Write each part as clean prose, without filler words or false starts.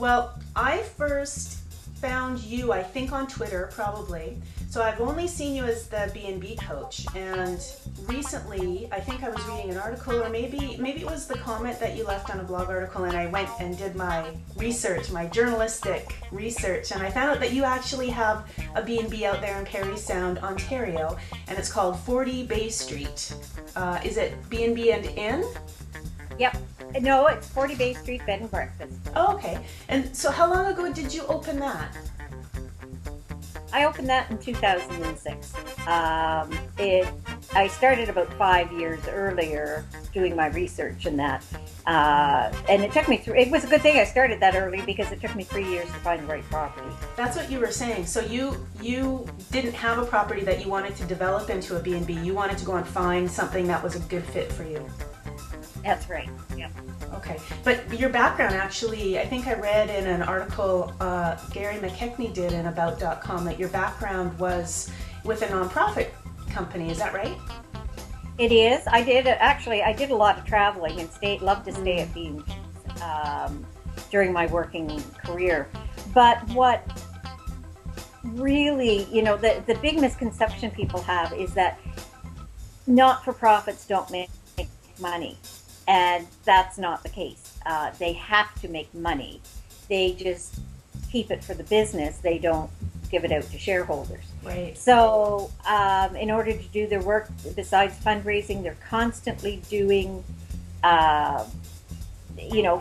Well, I first found you, I think, on Twitter, probably. So I've only seen you as the B&B Coach, and recently, I think I was reading an article, or maybe it was the comment that you left on a blog article, and I went and did my research, my journalistic research, and I found out that you actually have a B&B out there in Parry Sound, Ontario, and it's called 40 Bay Street. Is it B&B and Inn? Yep. No, it's 40 Bay Street Bed and Breakfast. Oh, okay. And so how long ago did you open that? I opened that in 2006. I started about 5 years earlier doing my research in that. And it took me it was a good thing I started that early because it took me 3 years to find the right property. That's what you were saying. So you didn't have a property that you wanted to develop into a B&B. You wanted to go and find something that was a good fit for you. That's right. Yeah. Okay, but your background actually, I think I read in an article Gary McKechnie did in About.com that your background was with a nonprofit company. Is that right? It is. I did a lot of traveling and loved to stay at B&B during my working career. But what really, the big misconception people have is that not-for-profits don't make money. And that's not the case. They have to make money. They just keep it for the business. They don't give it out to shareholders. Right. So in order to do their work, besides fundraising, they're constantly doing,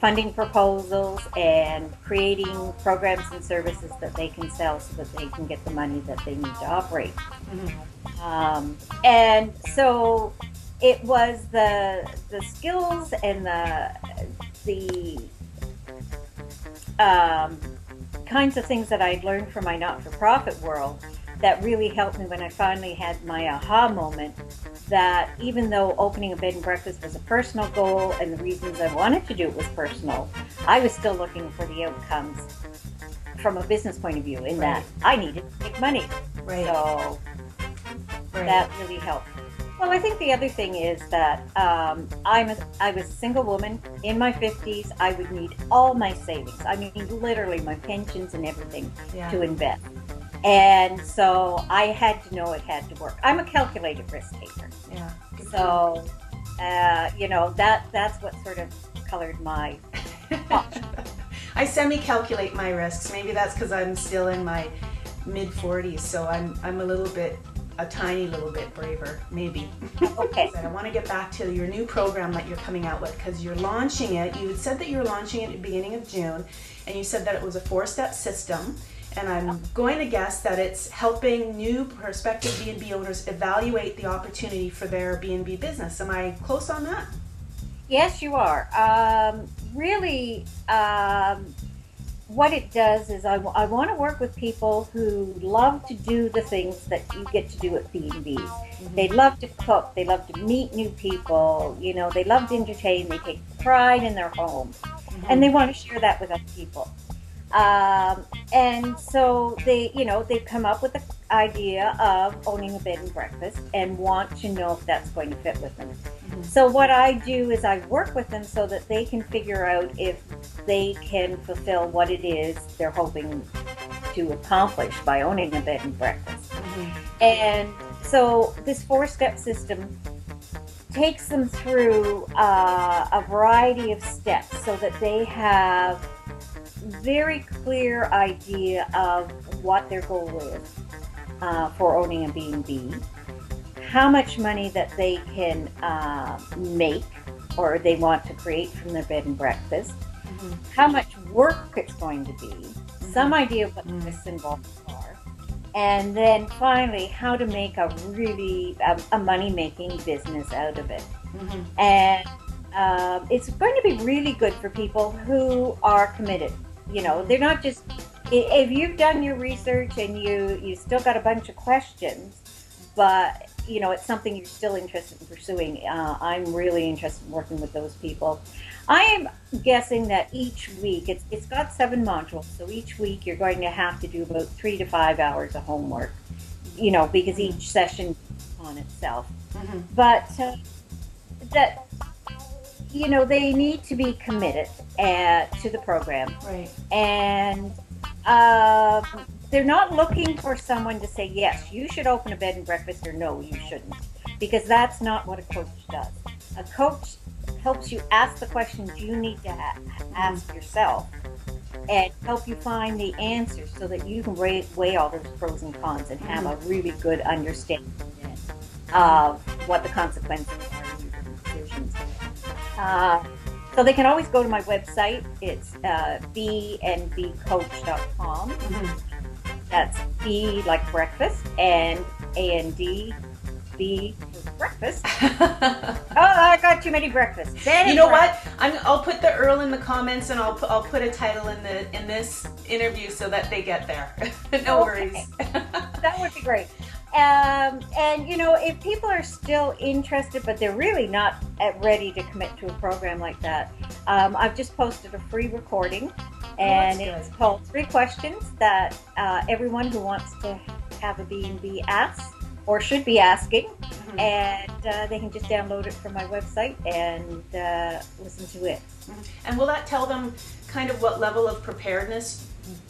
funding proposals and creating programs and services that they can sell so that they can get the money that they need to operate. Mm-hmm. And so it was the skills and the kinds of things that I'd learned from my not-for-profit world that really helped me when I finally had my aha moment that even though opening a bed and breakfast was a personal goal and the reasons I wanted to do it was personal, I was still looking for the outcomes from a business point of view in that I needed to make money. Right. So that really helped. Well, I think the other thing is that I was a single woman in my 50s. I would need all my savings. I mean, literally my pensions and everything to invest. And so I had to know it had to work. I'm a calculated risk taker. Yeah. So, that's what sort of colored my I semi-calculate my risks. Maybe that's because I'm still in my mid-40s, so I'm a tiny little bit braver, maybe. Okay. I want to get back to your new program that you're coming out with because you're launching it. You had said that you were launching it at the beginning of June, and you said that it was a 4-step system. And I'm going to guess that it's helping new prospective B&B owners evaluate the opportunity for their B&B business. Am I close on that? Yes, you are. Really, what it does is I want to work with people who love to do the things that you get to do at B&Bs. Mm-hmm. They love to cook. They love to meet new people. They love to entertain. They take pride in their home. Mm-hmm. And they want to share that with other people. And so they've come up with the idea of owning a bed and breakfast and want to know if that's going to fit with them. Mm-hmm. So what I do is I work with them so that they can figure out if they can fulfill what it is they're hoping to accomplish by owning a bed and breakfast. Mm-hmm. And so this 4-step system takes them through a variety of steps so that they have very clear idea of what their goal is for owning a B&B, how much money that they can make or they want to create from their bed and breakfast, mm-hmm. how much work it's going to be, mm-hmm. some idea of what the risks involved are, and then finally how to make a really a money-making business out of it. Mm-hmm. And it's going to be really good for people who are committed. They're not just, if you've done your research and you still got a bunch of questions, but, it's something you're still interested in pursuing. I'm really interested in working with those people. I am guessing that each week, it's got 7 modules, so each week you're going to have to do about 3 to 5 hours of homework, because each session on itself. Mm-hmm. But that they need to be committed to the program. Right. And they're not looking for someone to say, yes, you should open a bed and breakfast, or no, you shouldn't. Because that's not what a coach does. A coach helps you ask the questions you need to ask yourself and help you find the answers so that you can weigh all those pros and cons and have a really good understanding of what the consequences are of your decisions. So they can always go to my website. It's bnbcoach.com. That's B like breakfast and A-N-D, B for breakfast. Oh, I got too many breakfasts. You know what? I'll put the Earl in the comments, and I'll put a title in this interview so that they get there. No worries. That would be great. And if people are still interested, but they're really not ready to commit to a program like that, I've just posted a free recording, and it's called 3 questions that everyone who wants to have a B&B asks or should be asking, and they can just download it from my website and listen to it. And will that tell them kind of what level of preparedness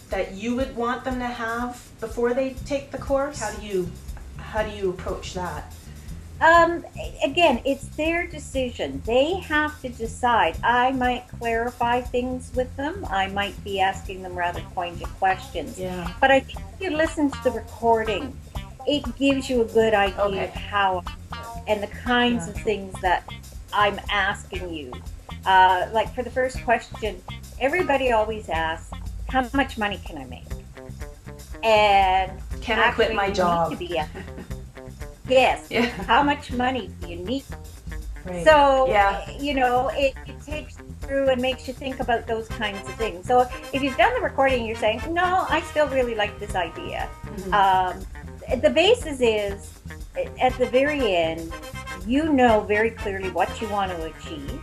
that you would want them to have before they take the course? How do you approach that? Again, it's their decision. They have to decide. I might clarify things with them. I might be asking them rather pointed questions. Yeah. But I think if you listen to the recording, it gives you a good idea of how I work and the kinds of things that I'm asking you. Like for the first question, everybody always asks, how much money can I make? And can I quit my job? Yes. Yeah. How much money do you need? Right. So, it takes you through and makes you think about those kinds of things. So if you've done the recording and you're saying, no, I still really like this idea. The basis is, at the very end, you know very clearly what you want to achieve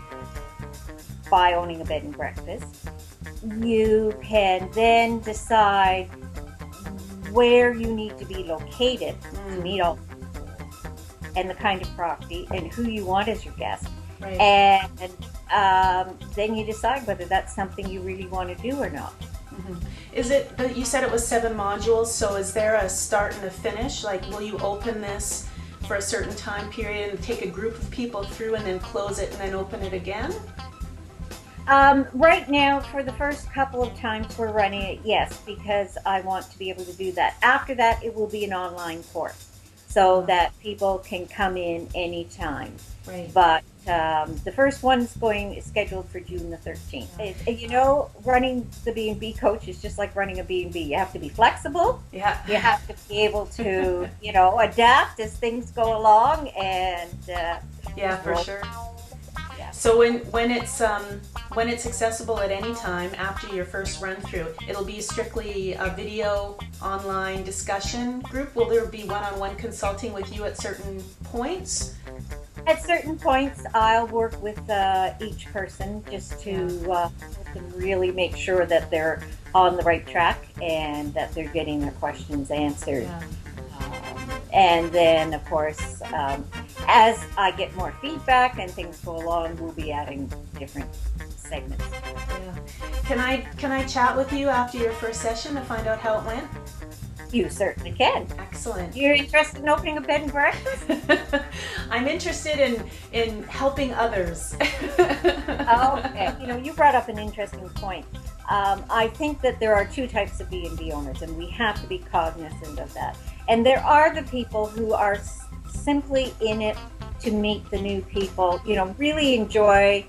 by owning a bed and breakfast. You can then decide where you need to be located to meet all and the kind of property and who you want as your guest. Right. And then you decide whether that's something you really want to do or not. Is it, you said it was 7 modules, so is there a start and a finish? Like, will you open this for a certain time period and take a group of people through and then close it and then open it again? Right now, for the first couple of times we're running it, yes, because I want to be able to do that. After that, it will be an online course so that people can come in anytime. Right. But the first one's scheduled for June the 13th. Running the B&B Coach is just like running a B&B. You have to be flexible. Yeah. You have to be able to, adapt as things go along, and yeah, for sure. Yeah. So when it's accessible at any time after your first run through, it'll be strictly a video online discussion group. Will there be one-on-one consulting with you at certain points? At certain points, I'll work with each person just to help them really make sure that they're on the right track and that they're getting their questions answered. Yeah. And then, of course, as I get more feedback and things go along, we'll be adding different segments. Yeah. Can I chat with you after your first session to find out how it went? You certainly can. Excellent. You're interested in opening a bed and breakfast? I'm interested in helping others. Okay. You brought up an interesting point. I think that there are 2 types of B&B owners, and we have to be cognizant of that. And there are the people who are simply in it to meet the new people, really enjoy,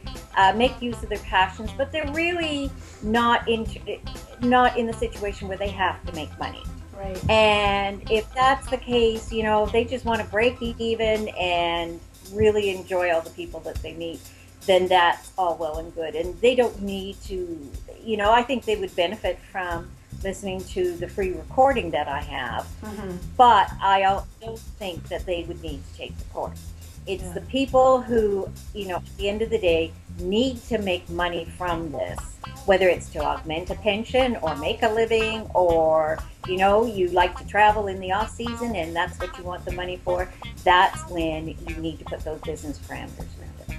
make use of their passions, but they're really not in the situation where they have to make money. Right. And if that's the case, they just want to break even and really enjoy all the people that they meet, then that's all well and good. And they don't need to, I think they would benefit from listening to the free recording that I have, but I don't think that they would need to take the course. It's the people who, at the end of the day, need to make money from this, whether it's to augment a pension or make a living, or, you like to travel in the off season and that's what you want the money for. That's when you need to put those business parameters around it.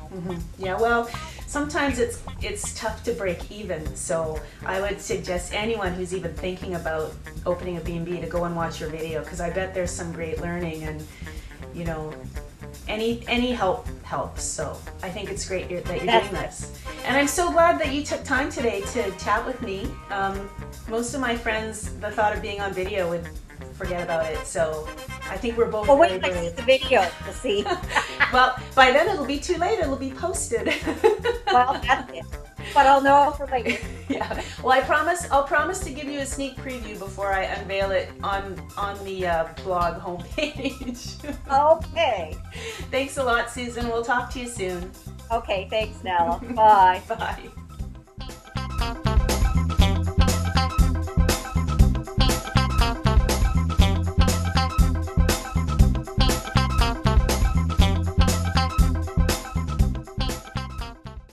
Yeah, well, sometimes it's tough to break even. So I would suggest anyone who's even thinking about opening a B&B to go and watch your video, because I bet there's some great learning, and you know, any help helps. So I think it's great that you're doing this. And I'm so glad that you took time today to chat with me. Most of my friends, the thought of being on video would forget about it. So I think we're both Well, very wait till brave. you see the video to see. Well, by then it'll be too late. It'll be posted. Well, that's it. But I'll know for later. Yeah. Well, I'll promise to give you a sneak preview before I unveil it on the blog homepage. Okay. Thanks a lot, Susan. We'll talk to you soon. Okay, thanks, Nella. Bye. Bye.